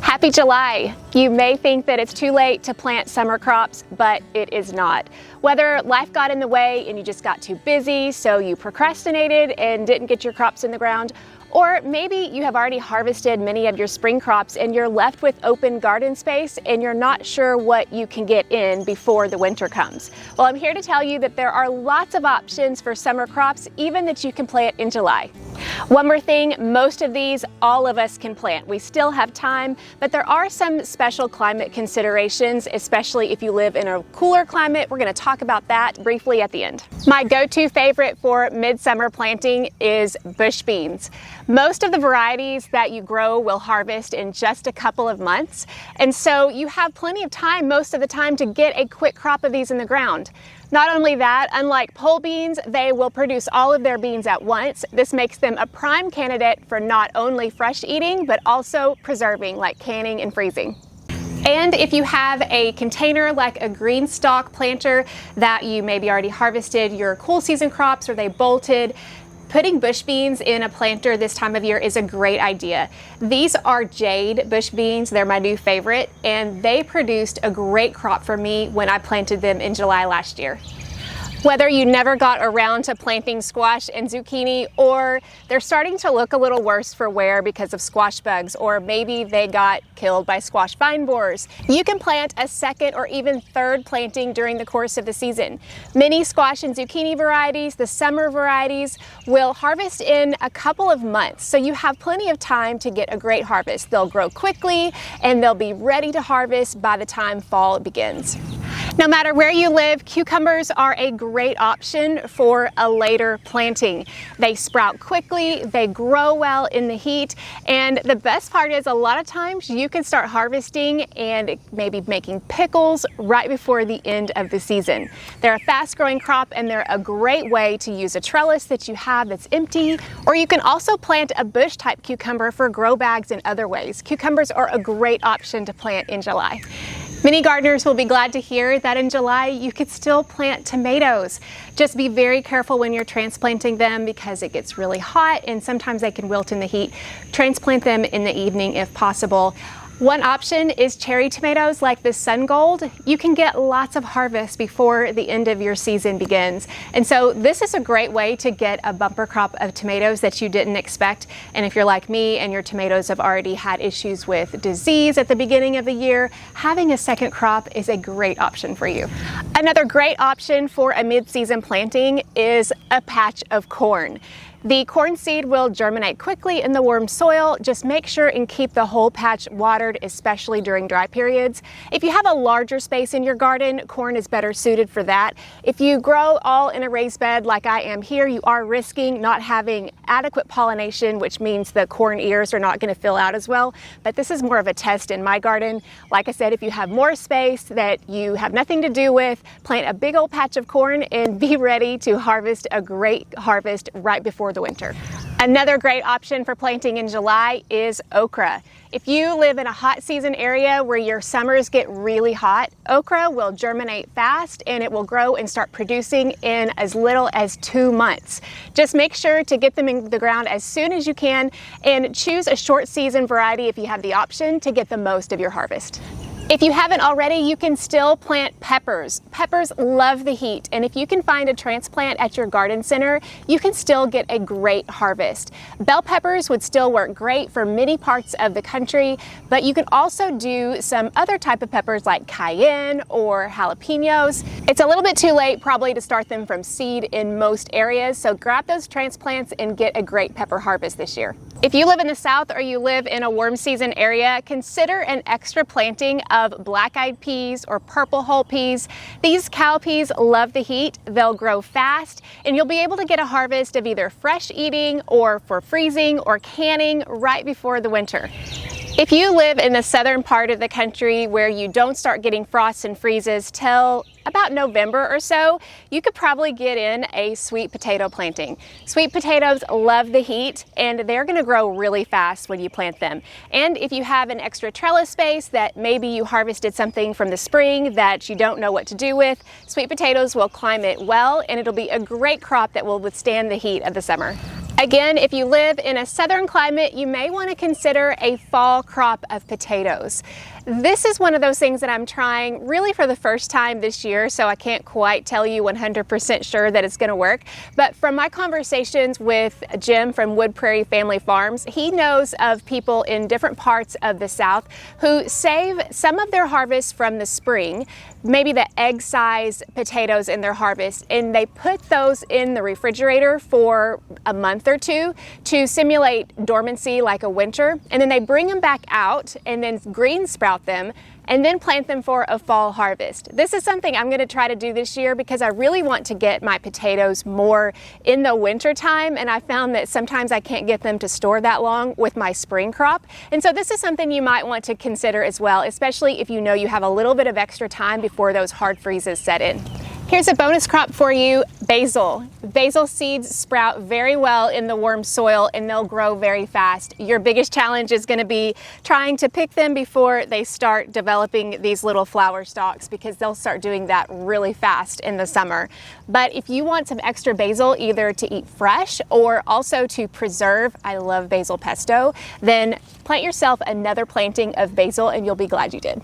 Happy July! You may think that it's too late to plant summer crops, but it is not. Whether life got in the way and you just got too busy, so you procrastinated and didn't get your crops in the ground, or maybe you have already harvested many of your spring crops and you're left with open garden space and you're not sure what you can get in before the winter comes. Well, I'm here to tell you that there are lots of options for summer crops, even that you can plant in July. One more thing, most of these all of us can plant. We still have time, but there are some special climate considerations, especially if you live in a cooler climate. We're going to talk about that briefly at the end. My go-to favorite for midsummer planting is bush beans. Most of the varieties that you grow will harvest in just a couple of months, and so you have plenty of time most of the time to get a quick crop of these in the ground. Not only that, unlike pole beans, they will produce all of their beans at once. This makes them a prime candidate for not only fresh eating, but also preserving, like canning and freezing. And if you have a container like a GreenStalk planter that you maybe already harvested your cool season crops or they bolted, putting bush beans in a planter this time of year is a great idea. These are jade bush beans. They're my new favorite, and they produced a great crop for me when I planted them in July last year. Whether you never got around to planting squash and zucchini, or they're starting to look a little worse for wear because of squash bugs, or maybe they got killed by squash vine borers, you can plant a second or even third planting during the course of the season. Many squash and zucchini varieties, the summer varieties, will harvest in a couple of months, so you have plenty of time to get a great harvest. They'll grow quickly and they'll be ready to harvest by the time fall begins. No matter where you live, cucumbers are a great option for a later planting. They sprout quickly, they grow well in the heat, and the best part is a lot of times you can start harvesting and maybe making pickles right before the end of the season. They're a fast-growing crop and they're a great way to use a trellis that you have that's empty, or you can also plant a bush-type cucumber for grow bags and other ways. Cucumbers are a great option to plant in July. Many gardeners will be glad to hear that in July you could still plant tomatoes. Just be very careful when you're transplanting them because it gets really hot and sometimes they can wilt in the heat. Transplant them in the evening if possible. One option is cherry tomatoes like the Sun Gold. You can get lots of harvest before the end of your season begins. And so this is a great way to get a bumper crop of tomatoes that you didn't expect. And if you're like me and your tomatoes have already had issues with disease at the beginning of the year, having a second crop is a great option for you. Another great option for a mid-season planting is a patch of corn. The corn seed will germinate quickly in the warm soil. Just make sure and keep the whole patch watered, especially during dry periods. If you have a larger space in your garden, corn is better suited for that. If you grow all in a raised bed like I am here, you are risking not having adequate pollination, which means the corn ears are not going to fill out as well. But this is more of a test in my garden. Like I said, if you have more space that you have nothing to do with, plant a big old patch of corn and be ready to harvest a great harvest right before the winter. Another great option for planting in July is okra. If you live in a hot season area where your summers get really hot, okra will germinate fast and it will grow and start producing in as little as 2 months. Just make sure to get them in the ground as soon as you can and choose a short season variety if you have the option to get the most of your harvest. If you haven't already, you can still plant peppers. Peppers love the heat, and if you can find a transplant at your garden center, you can still get a great harvest. Bell peppers would still work great for many parts of the country, but you can also do some other type of peppers like cayenne or jalapenos. It's a little bit too late probably to start them from seed in most areas, so grab those transplants and get a great pepper harvest this year. If you live in the South or you live in a warm season area, consider an extra planting of black-eyed peas or purple hull peas. These cowpeas love the heat, they'll grow fast, and you'll be able to get a harvest of either fresh eating or for freezing or canning right before the winter. If you live in the southern part of the country where you don't start getting frosts and freezes till about November or so, you could probably get in a sweet potato planting. Sweet potatoes love the heat and they're going to grow really fast when you plant them. And if you have an extra trellis space that maybe you harvested something from the spring that you don't know what to do with, sweet potatoes will climb it well and it'll be a great crop that will withstand the heat of the summer. Again, if you live in a southern climate, you may want to consider a fall crop of potatoes. This is one of those things that I'm trying really for the first time this year, so I can't quite tell you 100% sure that it's going to work. But from my conversations with Jim from Wood Prairie Family Farms, he knows of people in different parts of the South who save some of their harvest from the spring, maybe the egg-sized potatoes in their harvest, and they put those in the refrigerator for a month or two to simulate dormancy like a winter, and then they bring them back out and then green sprout them and then plant them for a fall harvest. This is something I'm going to try to do this year because I really want to get my potatoes more in the winter time, and I found that sometimes I can't get them to store that long with my spring crop. And so this is something you might want to consider as well, especially if you know you have a little bit of extra time before those hard freezes set in. Here's a bonus crop for you, basil. Basil seeds sprout very well in the warm soil and they'll grow very fast. Your biggest challenge is going to be trying to pick them before they start developing these little flower stalks, because they'll start doing that really fast in the summer. But if you want some extra basil, either to eat fresh or also to preserve, I love basil pesto, then plant yourself another planting of basil and you'll be glad you did.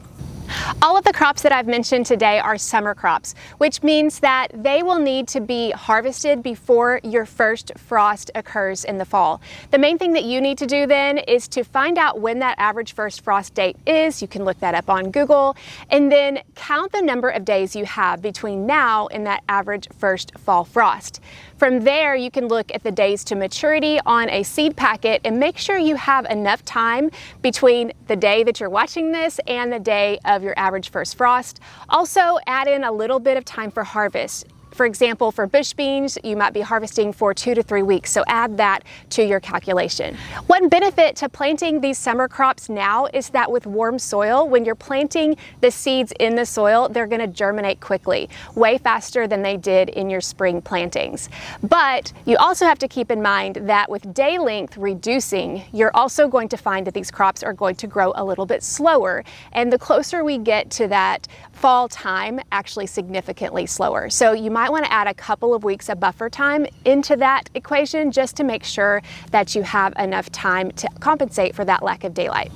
All of the crops that I've mentioned today are summer crops, which means that they will need to be harvested before your first frost occurs in the fall. The main thing that you need to do then is to find out when that average first frost date is. You can look that up on Google, and then count the number of days you have between now and that average first fall frost. From there, you can look at the days to maturity on a seed packet and make sure you have enough time between the day that you're watching this and the day of your average first frost. Also, add in a little bit of time for harvest. For example, for bush beans, you might be harvesting for 2 to 3 weeks, so add that to your calculation. One benefit to planting these summer crops now is that with warm soil, when you're planting the seeds in the soil, they're going to germinate quickly, way faster than they did in your spring plantings. But you also have to keep in mind that with day length reducing, you're also going to find that these crops are going to grow a little bit slower, and the closer we get to that fall time, actually significantly slower. So you might want to add a couple of weeks of buffer time into that equation just to make sure that you have enough time to compensate for that lack of daylight.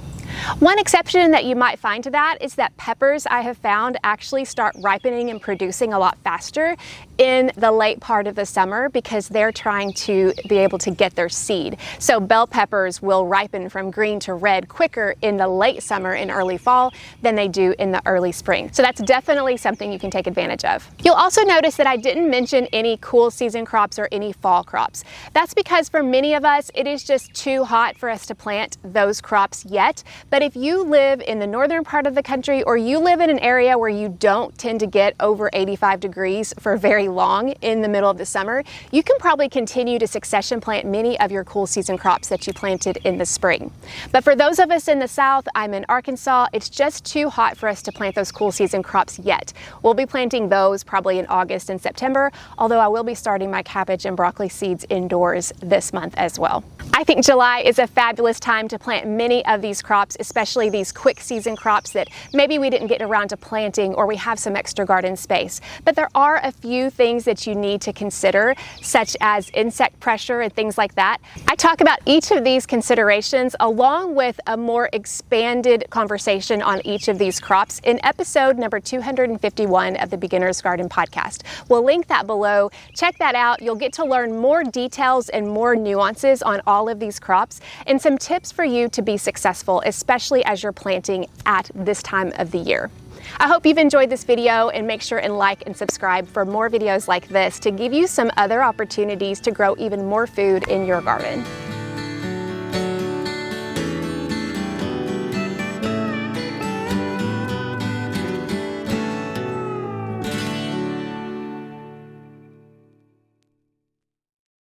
One exception that you might find to that is that peppers, I have found, actually start ripening and producing a lot faster in the late part of the summer because they're trying to be able to get their seed. So bell peppers will ripen from green to red quicker in the late summer and early fall than they do in the early spring. So that's definitely something you can take advantage of. You'll also notice that I didn't mention any cool season crops or any fall crops. That's because for many of us, it is just too hot for us to plant those crops yet. But if you live in the northern part of the country, or you live in an area where you don't tend to get over 85 degrees for very long in the middle of the summer, you can probably continue to succession plant many of your cool season crops that you planted in the spring. But for those of us in the South, I'm in Arkansas, it's just too hot for us to plant those cool season crops yet. We'll be planting those probably in August and September, although I will be starting my cabbage and broccoli seeds indoors this month as well. I think July is a fabulous time to plant many of these crops, especially these quick season crops that maybe we didn't get around to planting or we have some extra garden space. But there are a few things that you need to consider, such as insect pressure and things like that. I talk about each of these considerations along with a more expanded conversation on each of these crops in episode number 251 of the Beginner's Garden podcast. We'll link that below. Check that out. You'll get to learn more details and more nuances on all of these crops and some tips for you to be successful, especially as you're planting at this time of the year. I hope you've enjoyed this video, and make sure and like and subscribe for more videos like this to give you some other opportunities to grow even more food in your garden.